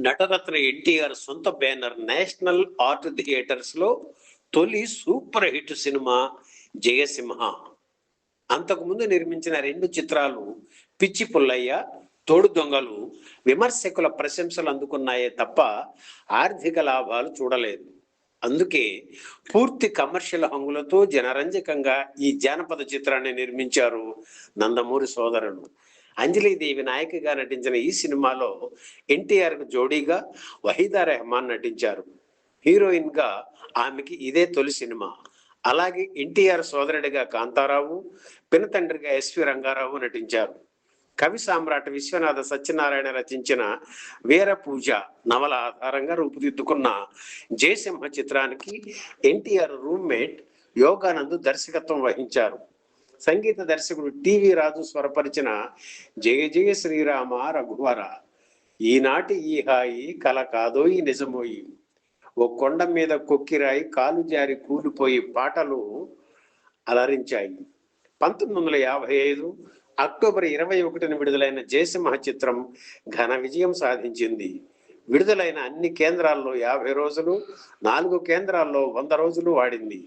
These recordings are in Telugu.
నటరత్న ఎన్టీఆర్ సొంత బ్యానర్ నేషనల్ ఆర్ట్ థియేటర్స్ లో తొలి సూపర్ హిట్ సినిమా జయసింహ. అంతకుముందు నిర్మించిన రెండు చిత్రాలు పిచ్చి పుల్లయ్య, తోడు దొంగలు విమర్శకుల ప్రశంసలు అందుకున్నాయే తప్ప ఆర్థిక లాభాలు చూడలేదు. అందుకే పూర్తి కమర్షియల్ హంగులతో జనరంజకంగా ఈ జానపద చిత్రాన్ని నిర్మించారు నందమూరి సోదరులు. అంజలీదేవి నాయకిగా నటించిన ఈ సినిమాలో ఎన్టీఆర్ కు జోడీగా వహీదా రెహమాన్ నటించారు. హీరోయిన్ గా ఆమెకి ఇదే తొలి సినిమా. అలాగే ఎన్టీఆర్ సోదరుడిగా కాంతారావు, పినతండ్రిగా ఎస్వి రంగారావు నటించారు. కవి సామ్రాట్ విశ్వనాథ సత్యనారాయణ రచించిన వీర పూజ నవల ఆధారంగా రూపుదిద్దుకున్న జయసింహ చిత్రానికి ఎన్టీఆర్ రూమ్మేట్ యోగానంద్ దర్శకత్వం వహించారు. సంగీత దర్శకుడు టివి రాజు స్వరపరిచిన జయ జయ శ్రీరామ రఘువర, ఈనాటి ఈ హాయి కల కాదోయి నిజమోయి, ఓ కొండ మీద కొక్కిరాయి కాలు జారి కూలిపోయి పాటలు అలరించాయి. 1955 అక్టోబర్ 21న విడుదలైన జయసింహ చిత్రం ఘన విజయం సాధించింది. విడుదలైన అన్ని కేంద్రాల్లో 50 రోజులు, 4 కేంద్రాల్లో 100 రోజులు ఆడింది.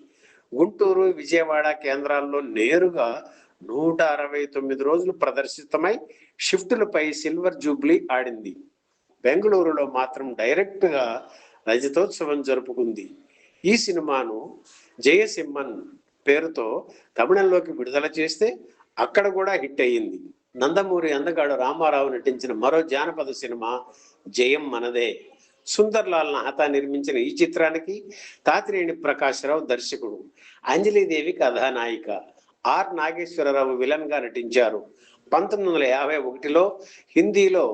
గుంటూరు, విజయవాడ కేంద్రాల్లో నేరుగా 169 రోజులు ప్రదర్శితమై షిఫ్టులపై సిల్వర్ జూబ్లీ ఆడింది. బెంగళూరులో మాత్రం డైరెక్ట్గా రజతోత్సవం జరుపుకుంది. ఈ సినిమాను జయసింహన్ పేరుతో తమిళంలోకి విడుదల చేస్తే అక్కడ కూడా హిట్ అయ్యింది. నందమూరి అందగాడు రామారావు నటించిన మరో జానపద సినిమా జయం మనదే. సుందర్ లాల్ నాహతా నిర్మించిన ఈ చిత్రానికి తాతినేని ప్రకాశ్రావు దర్శకుడు, అంజలీదేవి కథానాయిక, ఆర్ నాగేశ్వరరావు విలన్ గా నటించారు. 1951లో హిందీలో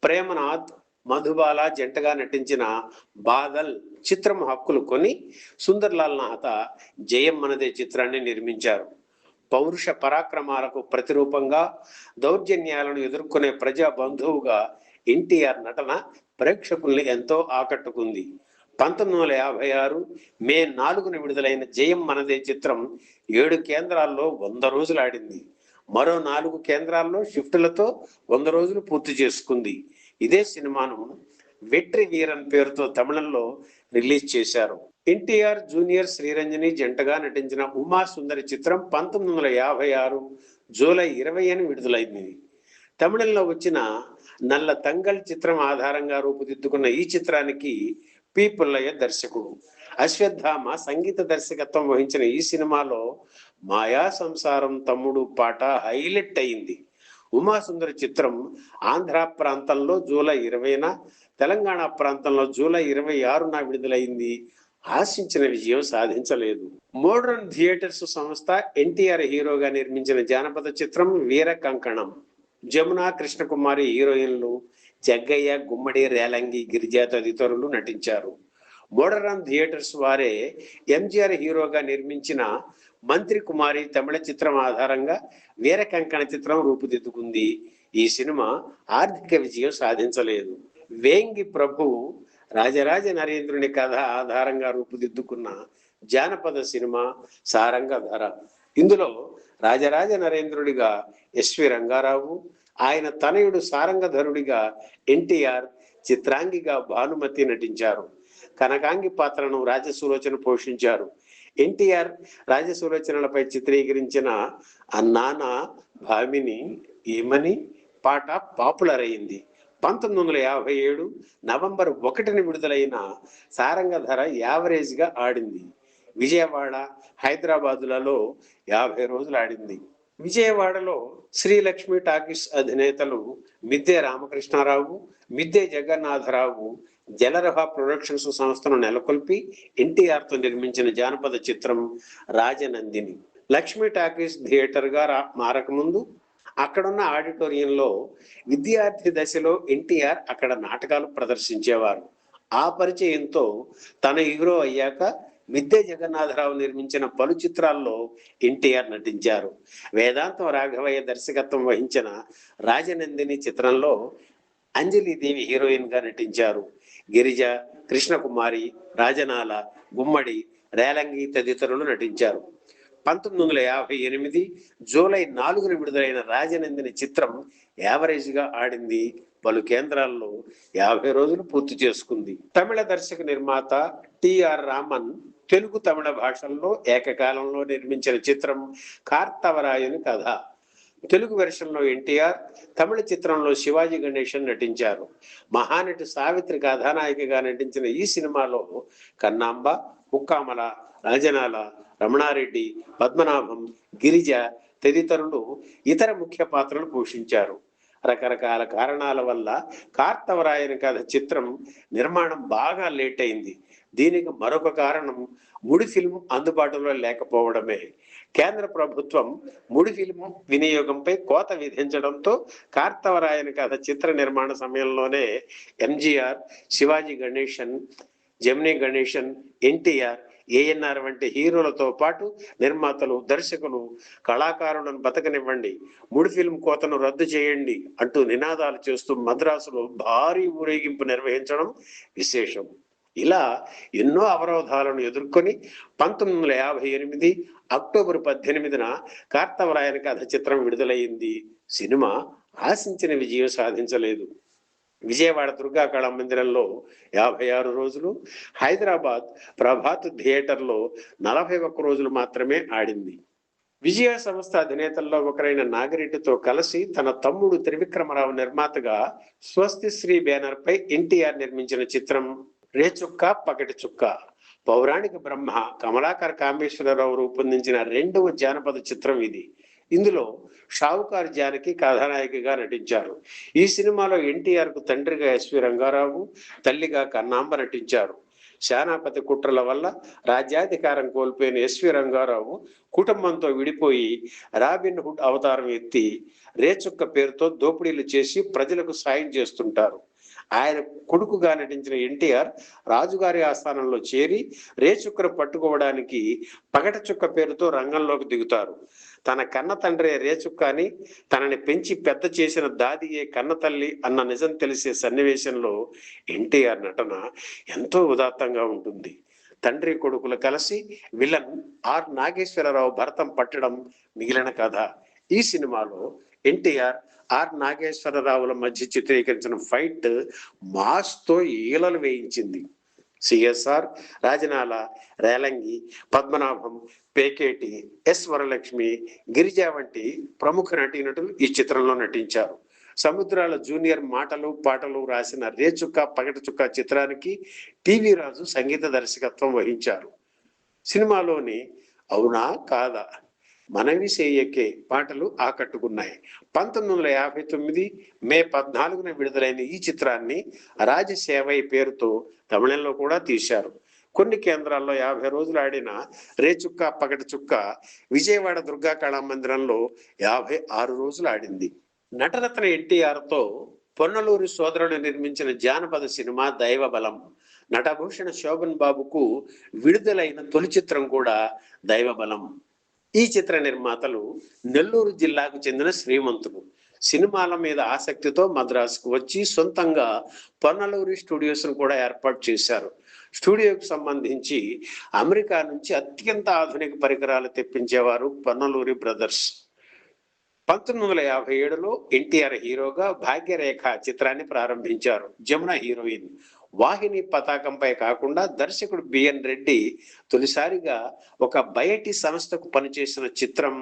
ప్రేమనాథ్, మధుబాల జంటగా నటించిన బాదల్ చిత్రం హక్కులు కొని సుందర్ లాల్ నాహతా జయం మనదే చిత్రాన్ని నిర్మించారు. పౌరుష పరాక్రమాలకు ప్రతిరూపంగా దౌర్జన్యాలను ఎదుర్కొనే ప్రజా బంధువుగా ఎన్టీఆర్ నటన ప్రేక్షకుల్ని ఎంతో ఆకట్టుకుంది. 1956 మే 4న విడుదలైన జయం మనదే చిత్రం 7 కేంద్రాల్లో 100 రోజులు ఆడింది. మరో 4 కేంద్రాల్లో షిఫ్టులతో 100 రోజులు పూర్తి చేసుకుంది. ఇదే సినిమాను వెట్రి వీరన్ పేరుతో తమిళంలో రిలీజ్ చేశారు. ఎన్టీఆర్ జూనియర్ శ్రీరంజని జంటగా నటించిన ఉమా సుందరి చిత్రం 1956 జూలై 20న విడుదలైంది. తమిళంలో వచ్చిన నల్ల తంగల్ చిత్రం ఆధారంగా రూపుదిద్దుకున్న ఈ చిత్రానికి పి పుల్లయ్య దర్శకుడు. అశ్వత్థామ సంగీత దర్శకత్వం వహించిన ఈ సినిమాలో మాయా సంసారం తమ్ముడు పాట హైలైట్ అయింది. ఉమాసుందరి చిత్రం ఆంధ్ర ప్రాంతంలో జూలై 20న, తెలంగాణ ప్రాంతంలో జూలై 26న విడుదలైంది. ఆశించిన విజయం సాధించలేదు. మోడర్న్ థియేటర్స్ సంస్థ ఎన్టీఆర్ హీరోగా నిర్మించిన జానపద చిత్రం వీర కంకణం. జమున, కృష్ణకుమారి హీరోయిన్లు, జగ్గయ్య, గుమ్మడి, రేలంగి, గిరిజ తదితరులు నటించారు. మోడర్న్ థియేటర్స్ వారే ఎంజిఆర్ హీరోగా నిర్మించిన మంత్రి కుమారి తమిళ చిత్రం ఆధారంగా వీర కంకణ చిత్రం రూపుదిద్దుకుంది. ఈ సినిమా ఆర్థిక విజయం సాధించలేదు. వేంగి ప్రభు రాజరాజ నరేంద్రుని కథ ఆధారంగా రూపుదిద్దుకున్న జానపద సినిమా సారంగధర. ఇందులో రాజరాజ నరేంద్రుడిగా ఎస్వి రంగారావు, ఆయన తనయుడు సారంగధరుడిగా ఎన్టీఆర్, చిత్రాంగిగా భానుమతి నటించారు. కనకాంగి పాత్రను రాజసులోచన పోషించారు. ఎన్టీఆర్ రాజసులోచనలపై చిత్రీకరించిన అన్నాన భామిని ఏమని పాట పాపులర్ అయింది. 1957 నవంబర్ 1న విడుదలైన సారంగధర యావరేజ్ గా ఆడింది. విజయవాడ, హైదరాబాదులలో 50 రోజులు ఆడింది. విజయవాడలో శ్రీలక్ష్మి టాకీస్ అధినేతలు మిద్దె రామకృష్ణారావు, మిద్దె జగన్నాథరావు జలరహ ప్రొడక్షన్స్ సంస్థను నెలకొల్పి ఎన్టీఆర్ తో నిర్మించిన జానపద చిత్రం రాజనందిని. లక్ష్మీ టాకీస్ థియేటర్ గా మారకముందు అక్కడున్న ఆడిటోరియంలో విద్యార్థి దశలో ఎన్టీఆర్ అక్కడ నాటకాలు ప్రదర్శించేవారు. ఆ పరిచయంతో తన హీరో అయ్యాక మిద్దె జగన్నాథరావు నిర్మించిన పలు చిత్రాల్లో ఎన్టీఆర్ నటించారు. వేదాంతం రాఘవయ్య దర్శకత్వం వహించిన రాజనందిని చిత్రంలో అంజలీదేవి హీరోయిన్ గా నటించారు. గిరిజ, కృష్ణకుమారి, రాజనాల, గుమ్మడి, రేలంగి తదితరులు నటించారు. 1958 జూలై 4న విడుదలైన రాజనందిని చిత్రం యావరేజ్ గా ఆడింది. పలు కేంద్రాల్లో 50 రోజులు పూర్తి చేసుకుంది. తమిళ దర్శక నిర్మాత టిఆర్ రామన్ తెలుగు తమిళ భాషల్లో ఏకకాలంలో నిర్మించిన చిత్రం కార్తవరాయుని కథ. తెలుగు వెర్షన్లో ఎన్టీఆర్, తమిళ చిత్రంలో శివాజీ గణేశన్ నటించారు. మహానటి సావిత్రి కథానాయికగా నటించిన ఈ సినిమాలో కన్నాంబ, ముక్కామల, రాజనాల, రమణారెడ్డి, పద్మనాభం, గిరిజ తదితరులు ఇతర ముఖ్య పాత్రలు పోషించారు. రకరకాల కారణాల వల్ల కార్తవరాయని కథ చిత్రం నిర్మాణం బాగా లేట్ అయింది. దీనికి మరొక కారణం ముడి ఫిల్మ్ అందుబాటులో లేకపోవడమే. కేంద్ర ప్రభుత్వం ముడి ఫిల్మ్ వినియోగంపై కోత విధించడంతో కార్తవరాయని కథ చిత్ర నిర్మాణ సమయంలోనే ఎంజీఆర్, శివాజీ గణేశన్, జమినీ గణేశన్, ఎన్టీఆర్, ఏఎన్ఆర్ వంటి హీరోలతో పాటు నిర్మాతలు, దర్శకులు, కళాకారులను బతకనివ్వండి, ముడి ఫిల్మ్ కోతను రద్దు చేయండి అంటూ నినాదాలు చేస్తూ మద్రాసులో భారీ ఊరేగింపు నిర్వహించడం విశేషం. ఇలా ఎన్నో అవరోధాలను ఎదుర్కొని 1958 అక్టోబర్ 18న కార్తవరాయని కథ చిత్రం విడుదలయ్యింది. సినిమా ఆశించిన విజయం సాధించలేదు. విజయవాడ దుర్గా కళామందిరంలో 56 రోజులు, హైదరాబాద్ ప్రభాత్ థియేటర్లో 41 రోజులు మాత్రమే ఆడింది. విజయ సంస్థ అధినేతల్లో ఒకరైన నాగిరెడ్డితో కలిసి తన తమ్ముడు త్రివిక్రమరావు నిర్మాతగా స్వస్తి శ్రీ బ్యానర్ పై ఎన్టీఆర్ నిర్మించిన చిత్రం రేచుక్క పగటి చుక్క. పౌరాణిక బ్రహ్మ కమలాకర్ కామేశ్వరరావు రూపొందించిన 2వ జానపద చిత్రం ఇది. ఇందులో షావుకారు జానకి కథానాయికగా నటించారు. ఈ సినిమాలో ఎన్టీఆర్ కు తండ్రిగా ఎస్వి రంగారావు, తల్లిగా కన్నాంబ నటించారు. సేనాపతి కుట్రల వల్ల రాజ్యాధికారం కోల్పోయిన ఎస్వి రంగారావు కుటుంబంతో విడిపోయి రాబిన్ హుడ్ అవతారం ఎత్తి రేచుక్క పేరుతో దోపిడీలు చేసి ప్రజలకు సాయం చేస్తుంటారు. ఆయన కొడుకుగా నటించిన ఎన్టీఆర్ రాజుగారి ఆస్థానంలో చేరి రేచుక్కను పట్టుకోవడానికి పగట చుక్క పేరుతో రంగంలోకి దిగుతారు. తన కన్న తండ్రి రేచుక్క అని, తనని పెంచి పెద్ద చేసిన దాదియే కన్న తల్లి అన్న నిజం తెలిసే సన్నివేశంలో ఎన్టీఆర్ నటన ఎంతో ఉదాత్తంగా ఉంటుంది. తండ్రి కొడుకులు కలిసి విలన్ ఆర్ నాగేశ్వరరావు భరతం పట్టడం మిగిలిన కథ. ఈ సినిమాలో ఎన్టీఆర్, ఆర్ నాగేశ్వరరావుల మధ్య చిత్రీకరించిన ఫైట్ మాస్తో ఈలలు వేయించింది. సిఎస్ఆర్, రాజనాల, రేలంగి, పద్మనాభం, పేకేటి, ఎస్ వరలక్ష్మి, గిరిజ వంటి ప్రముఖ నటీనటులు ఈ చిత్రంలో నటించారు. సముద్రాల జూనియర్ మాటలు పాటలు రాసిన రేచుక్క పగటి చుక్క చిత్రానికి టీవీ రాజు సంగీత దర్శకత్వం వహించారు. సినిమాలోని అవునా కాదా, మనవి సేయకే పాటలు ఆకట్టుకున్నాయి. 1959 మే 14న విడుదలైన ఈ చిత్రాన్ని రాజసేవై పేరుతో తమిళంలో కూడా తీశారు. కొన్ని కేంద్రాల్లో 50 రోజులు ఆడిన రేచుక్క పగటి చుక్క విజయవాడ దుర్గా కళామందిరంలో 56 రోజులు ఆడింది. నటరత్న ఎన్టీఆర్ తో పొన్నలూరి సోదరుడు నిర్మించిన జానపద సినిమా దైవబలం. నటభూషణ శోభన్ బాబుకు విడుదలైన తొలి చిత్రం కూడా దైవబలం. ఈ చిత్ర నిర్మాతలు నెల్లూరు జిల్లాకు చెందిన శ్రీమంతులు. సినిమాల మీద ఆసక్తితో మద్రాసుకు వచ్చి సొంతంగా పొన్నలూరి స్టూడియోస్ ను కూడా ఏర్పాటు చేశారు. స్టూడియోకు సంబంధించి అమెరికా నుంచి అత్యంత ఆధునిక పరికరాలు తెప్పించేవారు పొన్నలూరి బ్రదర్స్. 1957లో ఎన్టీఆర్ హీరోగా భాగ్యరేఖ చిత్రాన్ని ప్రారంభించారు. జమున హీరోయిన్. వాహిని పతాకంపై కాకుండా దర్శకుడు బిఎన్ రెడ్డి తొలిసారిగా ఒక బయటి సంస్థకు పనిచేసిన చిత్రం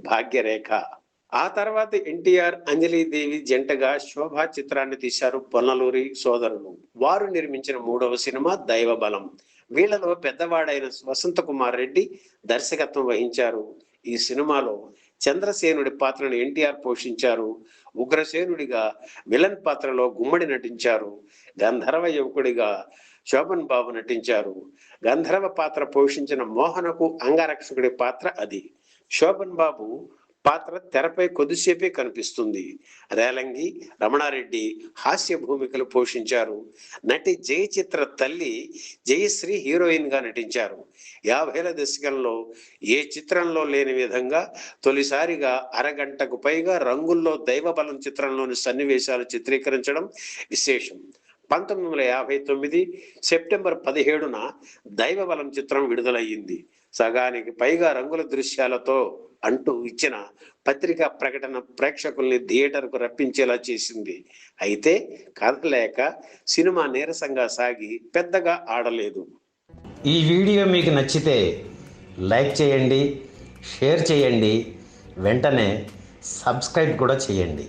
భాగ్యరేఖ. ఆ తర్వాత ఎన్టీఆర్, అంజలీదేవి జంటగా శోభా చిత్రాన్ని తీశారు పొన్నలూరి సోదరులు. వారు నిర్మించిన 3వ సినిమా దైవబలం. వీళ్లలో పెద్దవాడైన వసంత కుమార్ రెడ్డి దర్శకత్వం వహించారు. ఈ సినిమాలో చంద్రసేనుడి పాత్రను ఎన్టీఆర్ పోషించారు. ఉగ్రసేనుడిగా విలన్ పాత్రలో గుమ్మడి నటించారు. గంధర్వ యువకుడిగా శోభన్ బాబు నటించారు. గంధర్వ పాత్ర పోషించిన మోహనకు అంగరక్షకుడి పాత్ర అది. శోభన్ బాబు పాత్ర తెరపై కొద్దిసేపే కనిపిస్తుంది. రేలంగి, రమణారెడ్డి హాస్య భూమికలు పోషించారు. నటి జయచిత్ర తల్లి జయశ్రీ హీరోయిన్ గా నటించారు. 50ల దశకంలో ఏ చిత్రంలో లేని విధంగా తొలిసారిగా అరగంటకు పైగా రంగుల్లో దైవబలం చిత్రంలోని సన్నివేశాలు చిత్రీకరించడం విశేషం. 1959 సెప్టెంబర్ 17న దైవబలం చిత్రం విడుదలయ్యింది. సగానికి పైగా రంగుల దృశ్యాలతో అంటూ ఇచ్చిన పత్రికా ప్రకటన ప్రేక్షకుల్ని థియేటర్కు రప్పించేలా చేసింది. అయితే కథ లేక సినిమా నీరసంగా సాగి పెద్దగా ఆడలేదు. ఈ వీడియో మీకు నచ్చితే లైక్ చేయండి, షేర్ చేయండి, వెంటనే సబ్స్క్రైబ్ కూడా చేయండి.